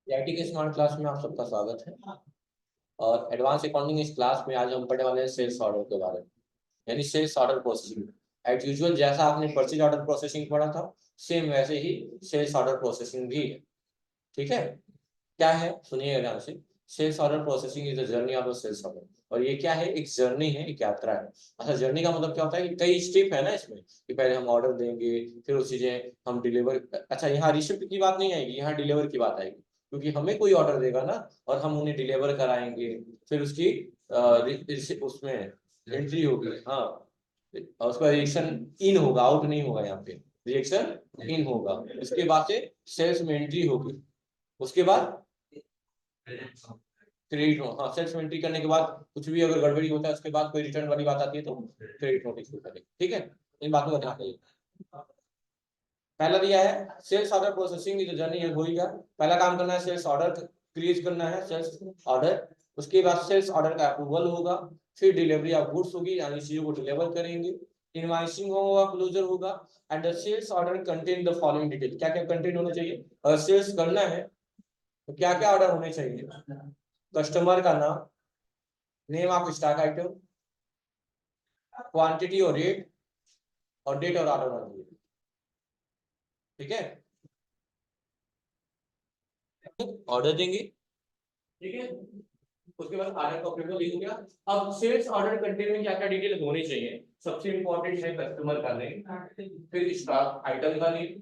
IT के smart class में आप सबका स्वागत है। और एडवांस अकाउंटिंग इस क्लास में आज हम पढ़ने वाले हैं सेल्स ऑर्डर के बारे में, यानी sales order processing. As usual जैसा आपने परचेज ऑर्डर प्रोसेसिंग पढ़ा था, सेम वैसे ही सेल्स ऑर्डर प्रोसेसिंग भी है। ठीक है, क्या है सुनिएगा ध्यान से। Sales order processing is the journey of the sales order. और ये क्या है, एक जर्नी है, एक यात्रा है। अच्छा, जर्नी का मतलब क्या होता है कि कई स्टेप है ना इसमें, कि पहले हम ऑर्डर देंगे, फिर उस चीजें हम डिलीवर। अच्छा, यहाँ रिसिप्ट की बात नहीं आएगी, यहाँ डिलीवर की बात आएगी, क्योंकि हमें कोई ऑर्डर देगा ना और हम उन्हें डिलीवर कराएंगे। फिर उसकी उसमें एंट्री होगी, हाँ, और उसका रिएक्शन इन होगा, आउट नहीं होगा, यहाँ पे रिएक्शन इन होगा। उसके बाद से सेल्स में एंट्री होगी, उसके बाद क्रेडिट नोट। हाँ, सेल्स में एंट्री करने के बाद कुछ भी अगर गड़बड़ी होता है उसके बाद कोई रिटर्न वाली बात आती है तो क्रेडिट नोट इशू करें। ठीक है, इन बातों का ध्यान रखिए। पहला दिया है सेल्स ऑर्डर प्रोसेसिंग की जो जर्नी है वही है। पहला काम करना है, सेल्स ऑर्डर क्रिएट करना है, सेल्स ऑर्डर। उसके बाद सेल्स ऑर्डर का अप्रूवल होगा, फिर डिलीवरी ऑफ गुड्स होगी, यानी चीजों को डिलीवर करेंगे, इनवॉइसिंग होगा, क्लोजर होगा। And the sales order contain the following detail. क्या क्या कंटेंट होना चाहिए अगर सेल्स करना है तो क्या क्या ऑर्डर होने चाहिए? कस्टमर का नाम, name of stock item, quantity और रेट, और डेट और ऑर्डर होना चाहिए। ठीक है, ऑर्डर देंगे, ठीक है, उसके बाद ऑर्डर का अप्रूवल लिख गया। अब सेल्स ऑर्डर कंटेन में क्या क्या डिटेल होनी चाहिए? सबसे इंपॉर्टेंट है कस्टमर का नेम, फिर स्टॉक आइटम का नेम,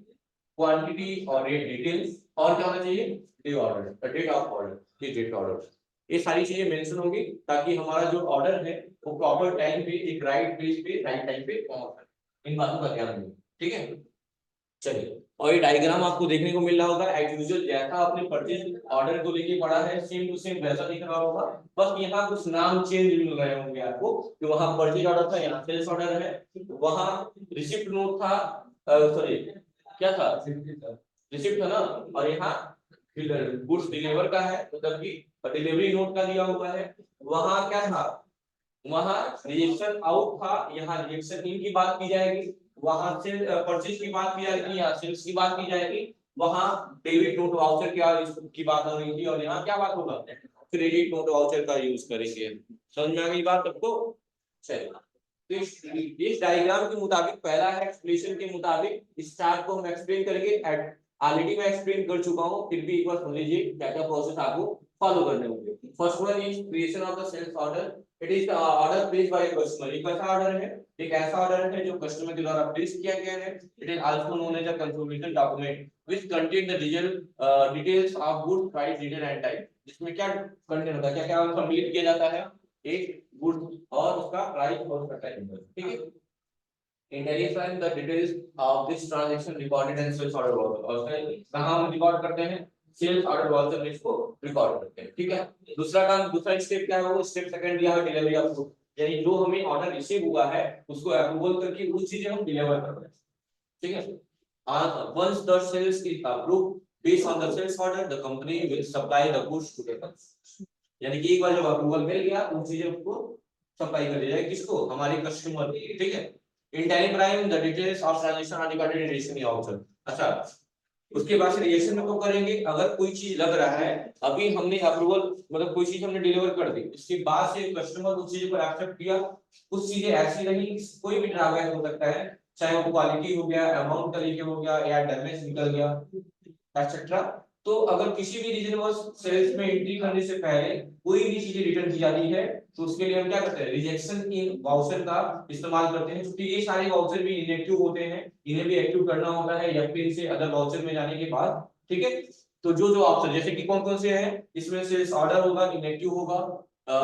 क्वांटिटी और रेट डिटेल्स, और क्या होना चाहिए? Day order, date of order, ये डेट ऑर्डर। ये सारी चीजें मेंशन होंगी ताकि हमारा जो ऑर्डर है वो प्रॉपर टाइम पे, एक राइट पेज पे, राइट टाइम पे पहुंच जाए। इन बातों का ध्यान रखें। ठीक है, चलिए। और ये डायग्राम आपको देखने को मिल रहा होगा, एज यूजुअल जैसा आपने परचेज ऑर्डर को लेके पढ़ा है सेम टू सेम वैसा दिख रहा होगा। बस यहाँ कुछ नाम चेंज मिल रहे होंगे आपको, कि वहां परचेज ऑर्डर था, यहाँ सेल्स ऑर्डर है, वहां रिसिप्ट नोट था, सॉरी क्या था, रिसिप्ट था ना, और यहाँ गुड्स डिलीवर का है, मतलब कि डिलीवरी नोट का दिया हुआ है। वहां क्या था, वहां रिजेक्शन आउट था, यहाँ रिजेक्शन इन की बात की जाएगी। वहां से परचेज की बात की जाएगी, यहाँ सेल्स की बात की जाएगी। वहां डेबिट नोट वाउचर की बात हो रही थी, और यहाँ क्या बात होगा, क्रेडिट नोट वाउचर का यूज करेंगे। समझ में आ गई बात सबको? चलिए, तो इस डायग्राम के मुताबिक, पहला है एक्सप्लेनेशन के मुताबिक, इस चार्ट को हम एक्सप्लेन करेंगे। ऑलरेडी मैं एक्सप्लेन कर चुका हूँ, फिर भी एक बार सुन लीजिए क्या क्या प्रोसेस आपको फॉलो करने होंगे। First one is creation of the sales order. It is the order placed by customer. ये कैसा ऑर्डर है? एक ऐसा ऑर्डर है जो कस्टमर के द्वारा प्लेस किया गया है। It is also known as a confirmation document which contain the details of goods price detail and type. जिसमें क्या कंटेन होता है, क्या क्या सम्मिलित किया जाता है? एक गुड्स और उसका प्राइस और उसका टाइम। ठीक है, in verifying the details of this transaction recorded in sales order voucher। और कहाँ हम रिकॉर्ड करते हैं? सेल्स ऑर्डर वाउचर में इसको रिकॉर्ड करते हैं। ठीक है, दूसरा काम, दूसरा स्टेप क्या है? वो स्टेप सेकंड दिया है, डिलीवरी ऑफ गुड्स। यानी जो हमें ऑर्डर रिसीव हुआ है उसको अप्रूवल करके वो चीजें हम डिलीवर कर रहे हैं। ठीक है, once the sales is approved based on the sales order, the company will supply the goods to the customer। यानी कि एक बार जब अप्रूवल मिल गया उन चीजें को सप्लाई कर दिया जाए, किसको? हमारे कस्टमर। ठीक है, in tally prime the details of transaction are recorded in registry voucher। अच्छा, उसके बाद से रजिस्टर में तो करेंगे, अगर कोई चीज लग रहा है, अभी हमने अप्रूवल, मतलब कोई चीज हमने डिलीवर कर दी, उसके बाद से कस्टमर उस चीज को एक्सेप्ट किया, कुछ चीजें ऐसी रही, कोई भी ड्रॉबैक हो सकता है, चाहे वो क्वालिटी हो गया, अमाउंट का लेके हो गया, या डैमेज निकल गया, एक्सेट्रा। तो अगर किसी भी रीजन में सेल्स में एंट्री करने से पहले कोई भी चीज रिटर्न की जाती है तो उसके लिए हम क्या करते हैं? रिजेक्शन इन वाउचर का इस्तेमाल करते हैं, क्योंकि ये सारे वाउचर भी इनएक्टिव होते हैं, इन्हें भी एक्टिव करना होता है या फिर इनसे अदर वाउचर में जाने के बाद। ठीक है, तो जो जो ऑप्शन जैसे कि कौन कौन से हैं, इसमें सेल्स ऑर्डर होगा, इनएक्टिव होगा,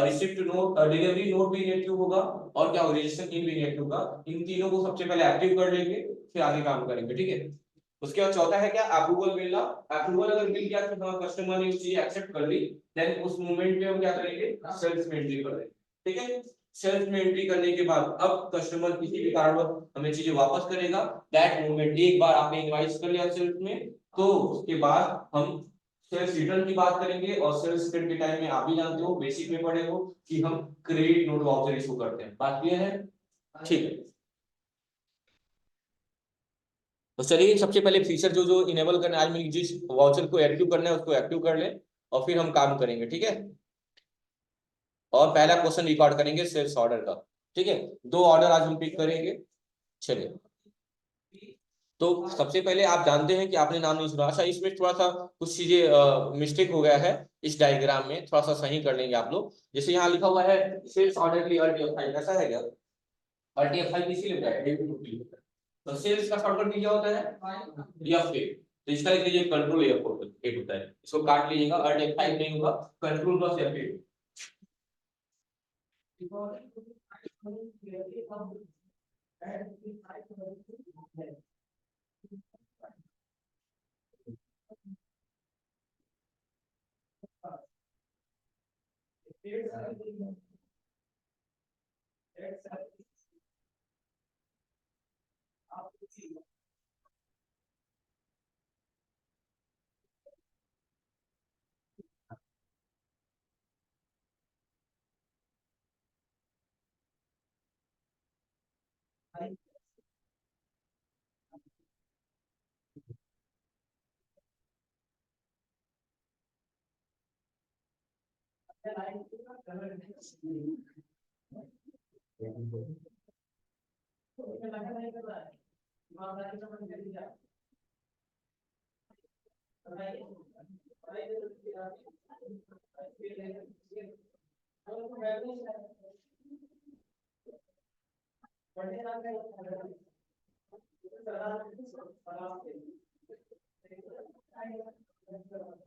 रिसिप्ट नोट, डिलीवरी नोट भी इनएक्टिव होगा, और क्या होगा, रजिस्ट्रेशन इन भी इनएक्टिव होगा। इन तीनों को सबसे पहले एक्टिव कर लेंगे, फिर आगे काम करेंगे। ठीक है, उसके बाद चौथा है क्या, अप्रूवल मिलना। अप्रूवल अगर मिल गया कि हाँ कस्टमर ने चीज एक्सेप्ट कर ली, देन उस मोमेंट में हम क्या करेंगे? सेल्स में एंट्री कर देंगे। ठीक है, सेल्स में एंट्री करने के बाद अब कस्टमर किसी भी कारणवश हमें चीजें वापस करेगा, दैट मोमेंट एक बार आपने इनवाइस कर लिया सेल्स में, तो उसके बाद हम सेल्स रिटर्न की बात करेंगे। और सेल्स रिटर्न के टाइम में आप भी जानते हो, बेसिक में पढ़े हो कि हम क्रेडिट नोट वाउचर इशू करते हैं। बात क्लियर है? ठीक है, तो चलिए सबसे पहले फीचर जो जो इनेबल करना है, आज मैं जिस वाउचर को एक्टिव करना है उसको एक्टिव कर ले और फिर हम काम करेंगे, ठीक है। और पहला क्वेश्चन रिकॉर्ड करेंगे सेल्स ऑर्डर का, ठीक है। 2 ऑर्डर आज हम पिक करेंगे। चलिए, तो सबसे पहले आप जानते हैं कि आपने नाम नहीं सुना। अच्छा, इसमें थोड़ा सा कुछ चीजें मिस्टेक हो गया है इस डायग्राम में, थोड़ा सा सही कर लेंगे आप लोग। जैसे यहाँ लिखा हुआ है सेल्स ऑर्डर के लिए RTF फाइल, ऐसा है क्या? RTF फाइल किसी लिए होता है? तो सेल्स का शॉर्टकट क्या होता है? FA। तो इसका लिख लीजिए कंट्रोल F होता है, इसको काट लीजिएगा, RTF फाइल नहीं होगा, कंट्रोल प्लस FA।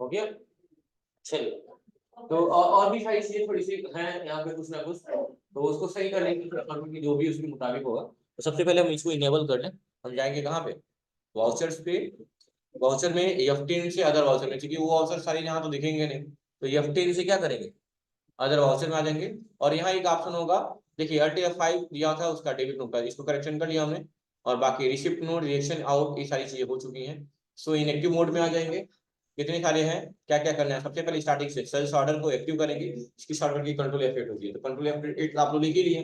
हो गया। चलिए, तो और भी सारी चीजें थोड़ी सी हैं यहाँ पे कुछ ना कुछ, तो उसको सही करने की जो भी उसके मुताबिक होगा। तो सबसे पहले हम इसको इनेबल कर लें। हम जाएंगे कहाँ पे? वाउचर्स पे। वाउचर में F10 से अदर वाउचर में, क्योंकि वो वाउचर सारी यहाँ तो दिखेंगे नहीं, तो F10 से क्या करेंगे? अदर वाउचर में आ जाएंगे। और यहाँ एक ऑप्शन होगा, देखिए RTF5 दिया था उसका डेबिट नोट का, इसको करेक्शन कर लिया हमने। और बाकी रिसिप्ट नोट, रिएक्शन आउट, ये सारी चीजें हो चुकी हैं। सो इनएक्टिव मोड में आ जाएंगे। कितने सारे हैं, क्या क्या करना है? सबसे पहले स्टार्टिंग से सेल्स ऑर्डर को एक्टिव करेंगे, इसकी शॉर्टकट की कंट्रोल F8 होती है, तो कंट्रोल F8 आप लोग लिख ही लिए।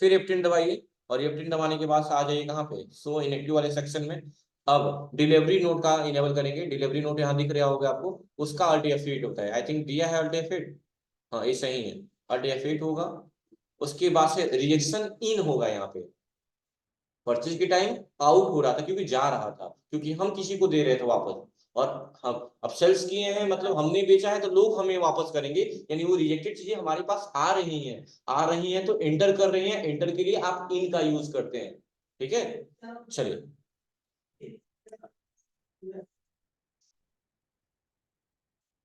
फिर F10 दबाइए, और F10 दबाने के बाद आ जाइए कहाँ पे? सो इनएक्टिव वाले सेक्शन में। अब डिलीवरी नोट का इनेबल करेंगे। डिलीवरी नोट यहाँ दिख रहा होगा आपको, उसका RTF8 होता है, आई थिंक दिया है RTF8। हाँ, ये सही है, RTF8 होगा। उसके बाद से रिजेक्शन इन होगा यहाँ पे। परचेज के टाइम आउट हो रहा था क्योंकि जा रहा था, क्योंकि हम किसी को दे रहे थे वापस। और हम अब सेल्स किए हैं, मतलब हमने बेचा है तो लोग हमें वापस करेंगे, यानी वो रिजेक्टेड चीजें हमारे पास आ रही हैं। आ रही हैं तो एंटर कर रहे हैं, एंटर के लिए आप इन का यूज करते हैं, ठीक है। चलिए,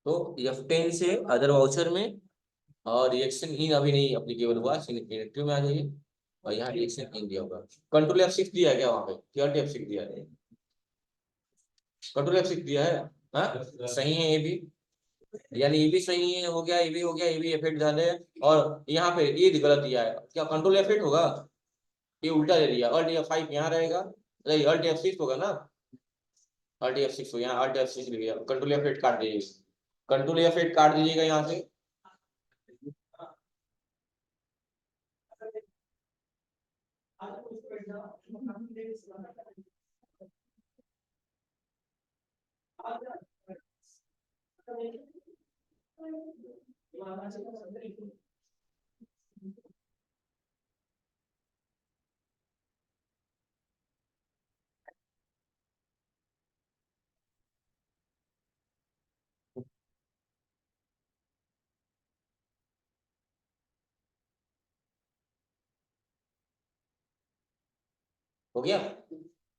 तो F10 से अदर वाउचर में, और रिएक्शन इन अभी नहीं अप्लीकेबल हुआ, इनएक्टिव में आ जाइए। और यहाँ रिएक्शन इन दिया होगा। कंट्रोल F6 दिया है क्या वहां पे? F6 दिया है, कंट्रोल F6 दिया है। हाँ, सही है ये भी, यानी ये भी सही है, हो गया, ये भी हो गया, ये भी F8 डाले है। और यहाँ पे ये गलत दिया है, क्या कंट्रोल F8 होगा? ये उल्टा दे दिया, Alt F5 यहाँ रहेगा, नहीं Alt F6 होगा ना। Alt F6 हो, यहाँ Alt F6 लिख दिया, कंट्रोल F8 काट दीजिए, कंट्रोल F8 काट दीजिएगा यहाँ से। हो गया।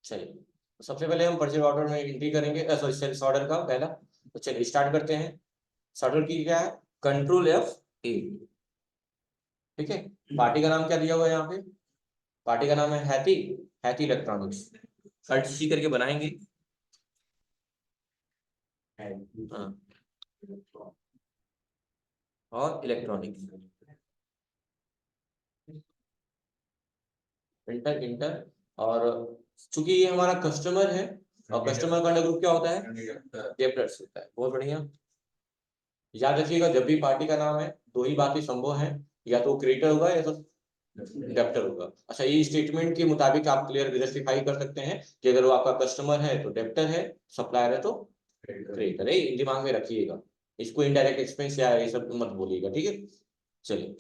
चलिए, तो सबसे पहले हम परचेज ऑर्डर में एंट्री करेंगे, सॉरी सेल्स ऑर्डर का पहला। तो चलिए स्टार्ट करते हैं। ऑर्डर की क्या है? कंट्रोल F8, ठीक है। पार्टी का नाम क्या दिया हुआ है यहाँ पे? पार्टी का नाम है हैथी, हैथी इलेक्ट्रॉनिक्स। RTC करके बनाएंगे। हाँ, और इलेक्ट्रॉनिक्स, इंटर इंटर। और चूंकि ये हमारा कस्टमर है, और कस्टमर का ग्रुप क्या होता है? डेप्टर्स होता है। बहुत बढ़िया, याद रखिएगा जब भी पार्टी का नाम है, दो ही बातें संभव है, या तो क्रिएटर होगा या तो डेप्टर होगा। अच्छा, ये स्टेटमेंट के मुताबिक आप क्लियर जस्टिफाई कर सकते हैं कि अगर वो आपका कस्टमर है तो डेप्टर है, सप्लायर है तो क्रेडिटर है। दिमाग में रखिएगा, इसको इनडायरेक्ट एक्सपेंस या ये सब मत बोलिएगा, ठीक है। चलिए,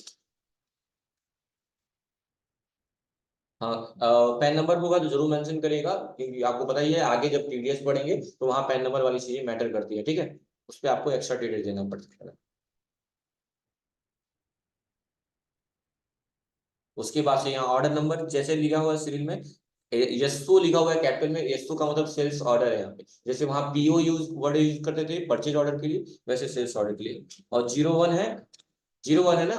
हाँ, पैन नंबर होगा तो जरूर मेंशन करिएगा, क्योंकि आपको पता ही है आगे जब टीडीएस पढ़ेंगे तो वहाँ पैन नंबर वाली चीजें मैटर करती है, ठीक है। उस पर आपको एक्स्ट्रा डिटेल देना पड़ सकता है। उसके बाद से यहाँ ऑर्डर नंबर जैसे लिखा हुआ है सीरियल में, यस्सो लिखा हुआ है कैपिटल में, यस्सो का मतलब सेल्स ऑर्डर है यहाँ पे। जैसे वहाँ पीओ वर्ड यूज करते थे परचेज ऑर्डर के लिए, वैसे सेल्स ऑर्डर के लिए। और 01 है, 01 है ना,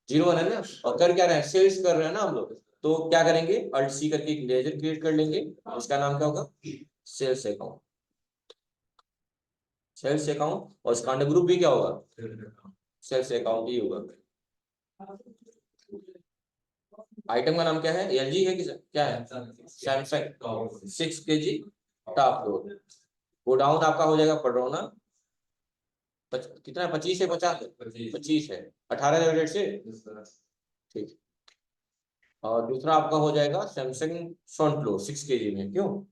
01 है ना। और कर क्या रहे हैं, सेल्स कर रहे हैं ना हम लोग, तो क्या करेंगे, अल्ट सी करके एक लेजर क्रिएट कर लेंगे। इसका नाम क्या होगा, सेल्स अकाउंट। सेल्स अकाउंट, और इसका अंडर ग्रुप भी क्या होगा, सेल्स अकाउंट ही होगा। आइटम का नाम क्या है, एलजी है कि क्या है, Samsung 6 kg top load. Godown आपका हो जाएगा पडरौना, कितना 25 है, 50 है, 25 है, 18 रेट से, ठीक। और दूसरा आपका हो जाएगा सैमसंग फ्रंट लोड 6 kg में, क्यों,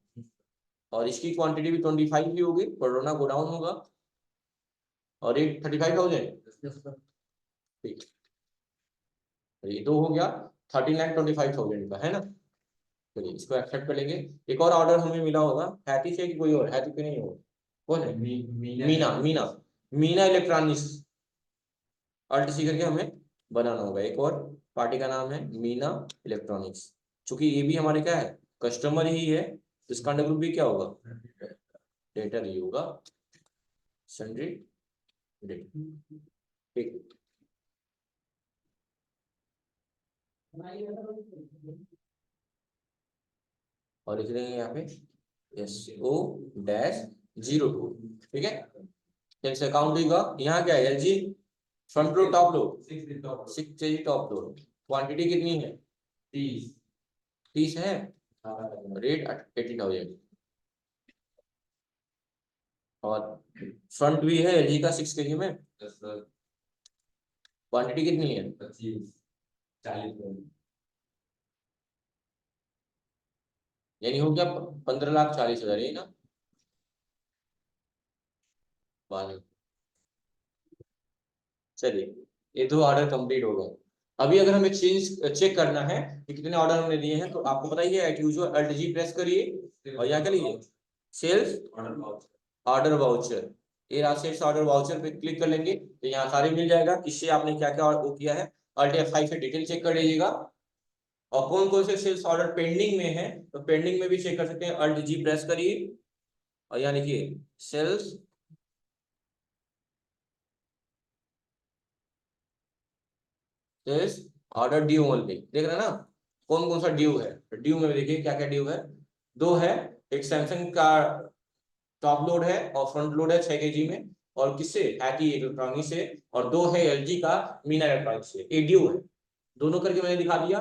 और इसकी क्वांटिटी भी 25 की होगी, पडरौना गोडाउन होगा, और रेट 35,000, ठीक। ये दो हो गया, 13,25,000 का है ना। चलिए, इसको एक्सेप्ट कर लेंगे। एक और ऑर्डर हमें मिला होगा, हैती से कि कोई और, हैती पे नहीं होगा, कौन है, Meena, Meena, Meena electronics. Alt C करके हमें बनाना होगा। एक और पार्टी का नाम है मीना इलेक्ट्रॉनिक्स। चूंकि ये भी हमारे क्या है, कस्टमर ही है, तो इसका अंडर ग्रुप भी क्या होगा, डेटर ही होगा, सन्ड्री डेटर, ठीक। और लिख देंगे यहाँ पे SO-02, ठीक है। सेल्स अकाउंट होगा, यहाँ क्या है, LG front load top load 6 kg top load, quantity कितनी है, 30 है, रेट 80,000। और फ्रंट भी है एलजी का 6 kg में, क्वांटिटी कितनी है, 40, यानी हो गया 15,40,000, यही ना, बारह। चलिए, ये दो ऑर्डर कंप्लीट हो गए। अभी अगर हमें चेक करना है कि कितने ऑर्डर हमने दिए हैं, तो आपको पता ही है, एट यूजुअल अल्ट जी प्रेस करिए और यहाँ क्या लीजिए, सेल्स ऑर्डर वाउचर। ये रहा सेल्स ऑर्डर वाउचर पे क्लिक कर लेंगे तो यहाँ सारे मिल जाएगा, किससे आपने क्या क्या वो किया है। अल्ट F5 से डिटेल चेक कर लीजिएगा, और कौन कौन से सेल्स ऑर्डर पेंडिंग में है तो पेंडिंग में भी चेक कर सकते हैं। अल्ट जी प्रेस करिए और यहाँ लिखिए सेल्स ऑर्डर ड्यू ओनली, देख रहे हैं ना, कौन कौन सा ड्यू है। ड्यू में देखिए क्या क्या ड्यू है, दो है, एक सैमसंग का टॉप लोड है और फ्रंट लोड है 6 kg में, और किससे, हैकी इलेक्ट्रॉनिक से, और दो है एलजी का मीना इलेक्ट्रॉनिक से। ये ड्यू है, दोनों करके मैंने दिखा दिया,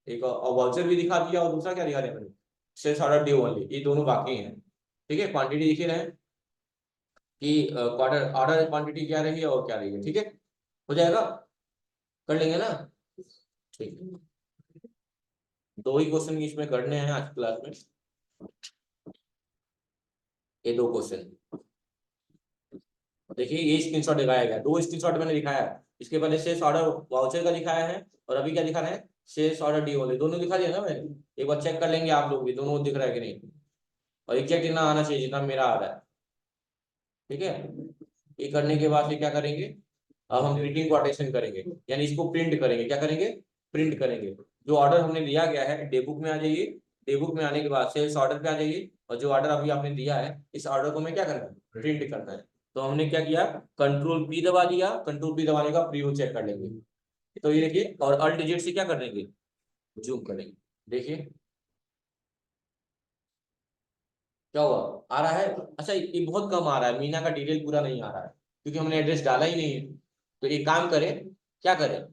एक वाउचर भी दिखा दिया, और दूसरा क्या दिखा दिया मैंने, सेल्स ऑर्डर ड्यू ओनली, ये दोनों बाकी हैं, ठीक है। क्वांटिटी दिखे रहे कि क्वार्टर ऑर्डर क्वांटिटी क्या रही है और क्या रही है, ठीक है, हो जाएगा, कर लेंगे ना, ठीक है। दो ही क्वेश्चन इसमें करने हैं आज क्लास में, ये दो क्वेश्चन देखिए, ये स्क्रीनशॉट दिखाया गया, दो स्क्रीनशॉट मैंने दिखाया है। इसके पहले शेष ऑर्डर वाउचर का दिखाया है, और अभी क्या दिखा रहे हैं, शेष ऑर्डर डी वाले, दोनों दिखा दिया ना मैंने। एक बार चेक कर लेंगे आप लोग भी, दोनों दिख रहा है कि नहीं, और एग्जैक्ट इतना आना चाहिए जितना मेरा आ रहा है, ठीक है। ये करने के बाद फिर क्या करेंगे, अब हम प्रिंटिंग कोटेशन करेंगे, यानी इसको प्रिंट करेंगे, क्या करेंगे, प्रिंट करेंगे। जो ऑर्डर हमने लिया गया है डे बुक में आ जाइए, डे बुक में आने के बाद सेल्स ऑर्डर पे आ जाइए, और जो ऑर्डर अभी आपने दिया है इस ऑर्डर को हमें क्या करना है, प्रिंट करना है। तो हमने क्या किया, कंट्रोल पी दबा दिया, कंट्रोल पी दबाने का प्रीव्यू चेक कर लेंगे। तो ये देखिए, और अल्ट डिजिट से क्या कर लेंगे, जूम करेंगे, देखिए क्या हुआ, आ रहा है। अच्छा, ये बहुत कम आ रहा है, मीना का डिटेल पूरा नहीं आ रहा है, क्योंकि हमने एड्रेस डाला ही नहीं है। तो एक काम करें, क्या करें,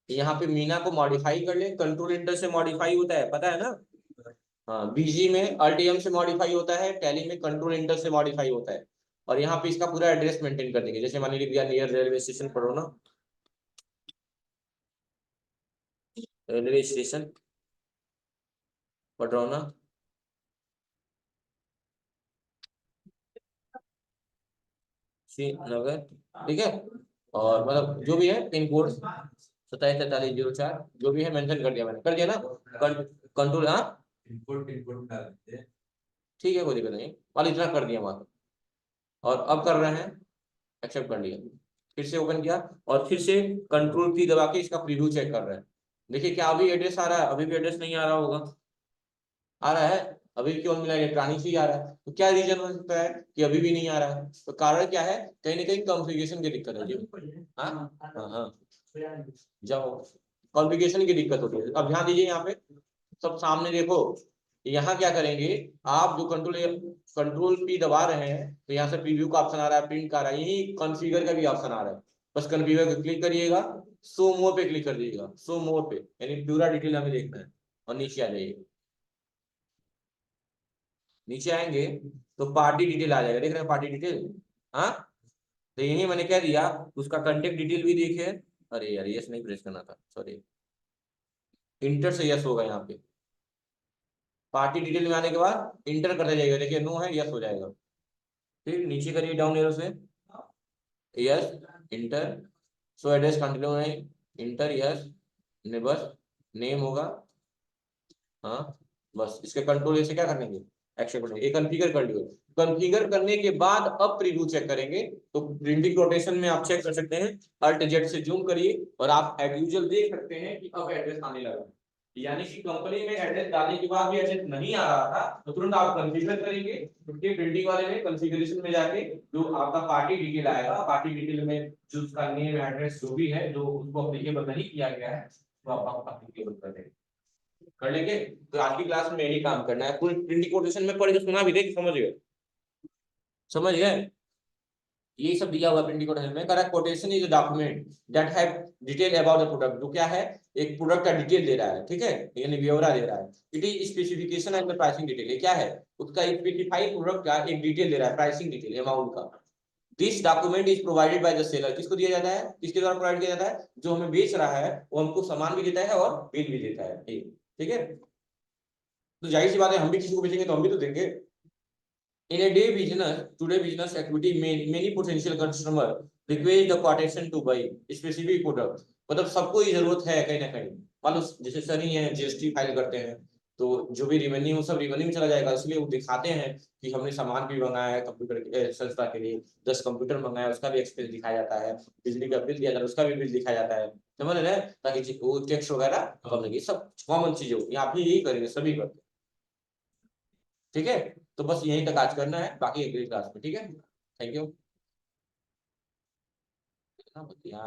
यहाँ पे मीना को मॉडिफाई कर ले, कंट्रोल इंटर से मॉडिफाई होता है, पता है ना। हाँ, बीजी में अल्टीएम से मॉडिफाई होता है, टैली में कंट्रोल इंटर से मॉडिफाई होता है। और यहाँ पे इसका पूरा एड्रेस मेंटेन कर देंगे, जैसे मान लीजिए नियर रेलवे स्टेशन पढ़ो ना, रेलवे स्टेशन पटरौना, श्रीनगर, ठीक है। और मतलब जो भी है पिन कोड 274304 जो भी है मेंशन कर दिया मैंने, कर दिया ना। कंट्रोल, हाँ ठीक है, कोई दिक्कत नहीं, वाल इतना कर दिया वहां। और अब कर रहे हैं, एक्सेप्ट कर लिया, फिर से ओपन किया और फिर से कंट्रोल की दबा के इसका प्रीव्यू चेक कर रहे हैं। देखिए क्या अभी एड्रेस आ रहा है? अभी भी एड्रेस नहीं आ रहा होगा, आ रहा है? अभी क्यों मिला? इलेक्ट्रॉनिक ही आ रहा है, तो क्या रीजन हो सकता है कि अभी भी नहीं आ रहा है? तो कारण क्या है? कहीं ना कहीं कॉन्फ़िगरेशन की दिक्कत है जी। हाँ हाँ हाँ, जाओ, कॉन्फ़िगरेशन की दिक्कत होती है। अब ध्यान दीजिए यहाँ पे, सब सामने देखो। यहाँ क्या करेंगे, आप जो कंट्रोल पी दबा रहे हैं तो यहाँ से प्रीव्यू का ऑप्शन आ रहा है, प्रिंट का आ रहा है, यही कॉन्फ़िगर का भी ऑप्शन आ रहा है। बस कॉन्फ़िगर पे क्लिक करिएगा, शो मोर पे क्लिक कर दीजिएगा, शो मोर पे, यानी पूरा डिटेल हमें देखना है। और नीचे आ जाइए, नीचे आएंगे तो पार्टी डिटेल आ जाएगा, देख रहे हैं पार्टी डिटेल। हाँ, तो यही मैंने कह दिया, उसका कंटेक्ट डिटेल भी देखे। अरे यार यस नहीं प्रेस करना था, सॉरी, इंटर से यस होगा यहाँ पे। पार्टी डिटेल में आने के बाद इंटर करते जाइएगा, देखिए नो है, यस हो जाएगा। फिर नीचे करिए डाउन एरो से, यस, इंटर, सो एड्रेस कंटिन्यू है, इंटर, यस, ने बस नेम होगा, हाँ, बस इसके कंट्रोल से क्या करेंगे, एक्सेप्ट करेंगे, ये कॉन्फ़िगर कर लियो। कॉन्फ़िगर करने के बाद अब प्रीव्यू चेक करेंगे, तो प्रिंटिंग रोटेशन में आप चेक कर सकते हैं, अल्ट जेड से जूम करिए और आप एज यूजुअल देख सकते हैं कि अब एड्रेस आने लगा। यानी कि कंपनी में एड्रेस डालने के बाद भी एड्रेस नहीं आ रहा था, तो तुरंत आप कॉन्फ़िगर करेंगे, क्योंकि प्रिंटिंग वाले में कॉन्फ़िगरेशन में जाके जो आपका पार्टी डिटेल आएगा, पार्टी डिटेल में जो उसका नेम एड्रेस जो भी है, जो उसको अप्लीकेबल नहीं किया गया है, तो आप अप्लीकेबल कर देंगे, कर लेंगे। तो आज की क्लास में यही काम करना है, पूरी प्रिंटिंग कोटेशन में पढ़ के सुना भी दे कि समझ गए, समझ गए। ये सब दिया हुआ प्रिंटिंग कोटेशन में, correct quotation is a document that have detail about the product, जो क्या है, एक प्रोडक्ट का डिटेल दे रहा है, ठीक है, यानी ब्यौरा दे रहा है। It is specification and the pricing detail, ये क्या है, उसका स्पेसिफाइड प्रोडक्ट का एक डिटेल दे रहा है, प्राइसिंग डिटेल, अमाउंट का। This document is provided by the seller, किसको दिया जाता है, किसके द्वारा प्रोवाइड किया जाता है, जो हमें बेच रहा है वो हमको सामान भी देता है और बिल भी देता है, ठीक है। तो जाहिर सी बात है, हम भी किसी को बेचेंगे तो हम भी तो देंगे। In a day business, today business activity, many potential customer request the quotation to buy specific product, मतलब सबको ही जरूरत है कहीं ना कहीं। मान लो जैसे सनी है, जीएसटी फाइल करते हैं, तो जो भी रिवेन्यू सब रिवेन्यू में चला जाएगा, इसलिए वो दिखाते हैं कि हमने सामान भी मंगाया है कंप्यूटर संस्था के लिए, 10 कंप्यूटर मंगाया, उसका भी एक्सपेंस दिखाया जाता है, बिजली का बिल दिया जाता है, उसका भी बिल दिखाया जाता है, समझ रहे हैं, ताकि वो टैक्स वगैरह कम लगे, सब कॉमन चीजें होगी, आप भी यही करेंगे, सभी करते हैं, ठीक है। तो बस यहीं तक आज करना है, बाकी अगली क्लास में, ठीक है, थैंक यू।